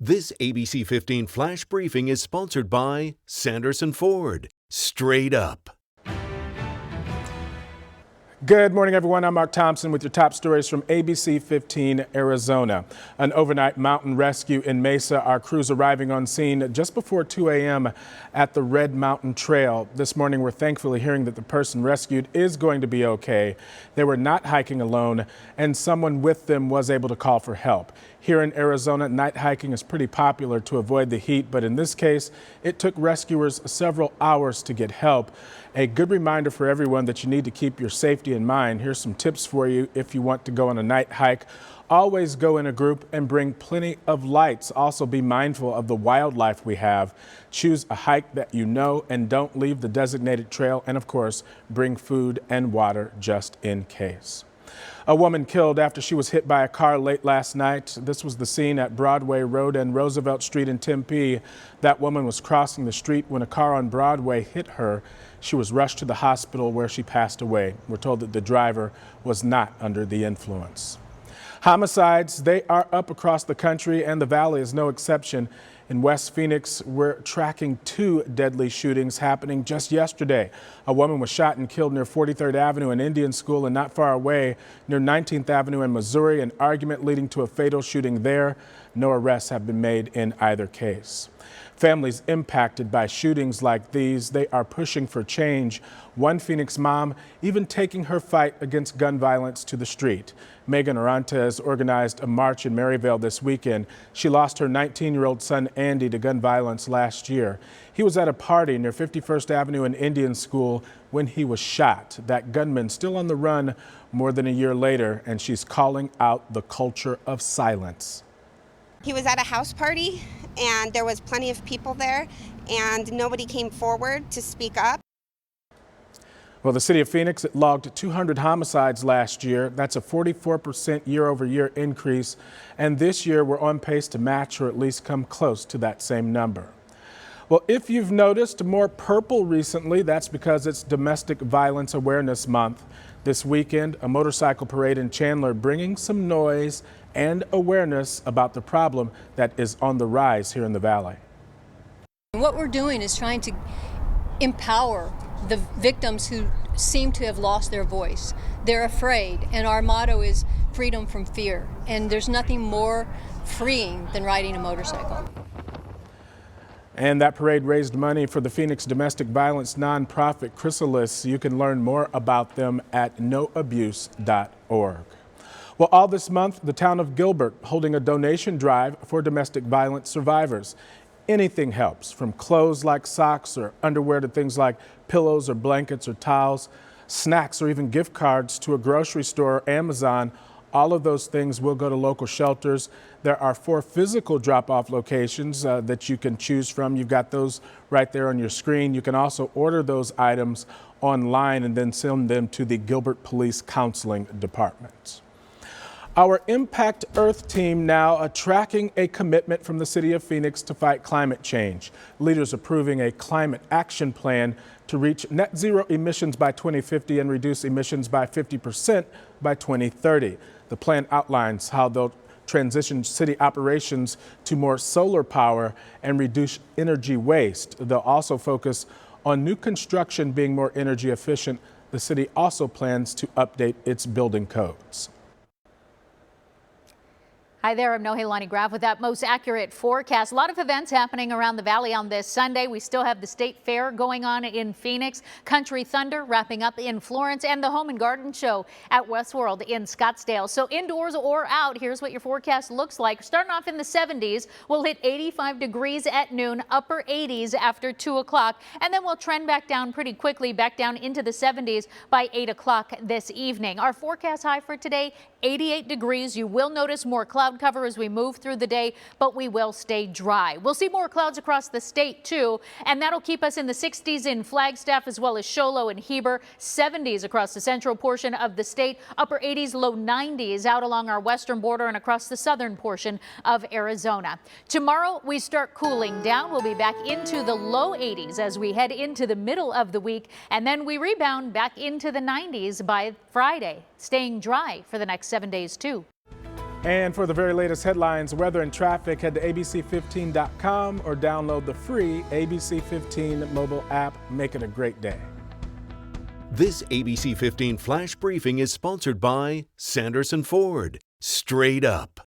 This ABC 15 Flash Briefing is sponsored by Sanderson Ford. Straight up. Good morning, everyone. I'm Mark Thompson with your top stories from ABC15 Arizona. An overnight mountain rescue in Mesa. Our crews arriving on scene just before 2 a.m. at the Red Mountain Trail. This morning, we're thankfully hearing that the person rescued is going to be okay. They were not hiking alone, and someone with them was able to call for help. Here in Arizona, night hiking is pretty popular to avoid the heat, but in this case, it took rescuers several hours to get help. A good reminder for everyone that you need to keep your safety in mind. Here's some tips for you if you want to go on a night hike. Always go in a group and bring plenty of lights. Also be mindful of the wildlife we have. Choose a hike that you know and don't leave the designated trail. And of course, bring food and water just in case. A woman killed after she was hit by a car late last night. This was the scene at Broadway Road and Roosevelt Street in Tempe. That woman was crossing the street when a car on Broadway hit her. She was rushed to the hospital where she passed away. We're told that the driver was not under the influence. Homicides, they are up across the country, and the Valley is no exception. In West Phoenix, we're tracking 2 deadly shootings happening just yesterday. A woman was shot and killed near 43rd Avenue and Indian School, and not far away near 19th Avenue in Missouri, an argument leading to a fatal shooting there. No arrests have been made in either case. Families impacted by shootings like these, they are pushing for change. One Phoenix mom even taking her fight against gun violence to the street. Megan Orantes organized a march in Maryvale this weekend. She lost her 19-year-old son Andy to gun violence last year. He was at a party near 51st Avenue and Indian School when he was shot. That gunman still on the run more than a year later, and she's calling out the culture of silence. He was at a house party and there was plenty of people there and nobody came forward to speak up. Well, the city of Phoenix logged 200 homicides last year. That's a 44% year-over-year increase. And this year we're on pace to match or at least come close to that same number. Well, if you've noticed more purple recently, that's because it's Domestic Violence Awareness Month. This weekend, a motorcycle parade in Chandler bringing some noise and awareness about the problem that is on the rise here in the Valley. What we're doing is trying to empower the victims who seem to have lost their voice. They're afraid, and our motto is freedom from fear. And there's nothing more freeing than riding a motorcycle. And that parade raised money for the Phoenix domestic violence nonprofit Chrysalis. You can learn more about them at noabuse.org. Well, all this month, the town of Gilbert holding a donation drive for domestic violence survivors. Anything helps, from clothes like socks or underwear to things like pillows or blankets or towels, snacks or even gift cards to a grocery store or Amazon. All of those things will go to local shelters. There are 4 physical drop-off locations that you can choose from. You've got those right there on your screen. You can also order those items online and then send them to the Gilbert Police Counseling Department. Our Impact Earth team now tracking a commitment from the city of Phoenix to fight climate change. Leaders approving a climate action plan to reach net zero emissions by 2050 and reduce emissions by 50% by 2030. The plan outlines how they'll transition city operations to more solar power and reduce energy waste. They'll also focus on new construction being more energy efficient. The city also plans to update its building codes. Hi there, I'm Nohelani Graff with that most accurate forecast. A lot of events happening around the valley on this Sunday. We still have the State Fair going on in Phoenix, Country Thunder wrapping up in Florence, and the Home and Garden Show at Westworld in Scottsdale. So indoors or out, here's what your forecast looks like. Starting off in the 70s, we'll hit 85 degrees at noon, upper 80s after 2 o'clock, and then we'll trend back down pretty quickly, back down into the 70s by 8 o'clock this evening. Our forecast high for today, 88 degrees. You will notice more cloud cover as we move through the day, but we will stay dry. We'll see more clouds across the state too, and that'll keep us in the 60s in Flagstaff as well as Show Low and Heber, 70s across the central portion of the state, upper 80s, low 90s out along our western border and across the southern portion of Arizona. Tomorrow we start cooling down. We'll be back into the low 80s as we head into the middle of the week, and then we rebound back into the 90s by Friday, staying dry for the next 7 days too. And for the very latest headlines, weather, and traffic, head to abc15.com or download the free ABC15 mobile app. Make it a great day. This ABC 15 Flash Briefing is sponsored by Sanderson Ford. Straight up.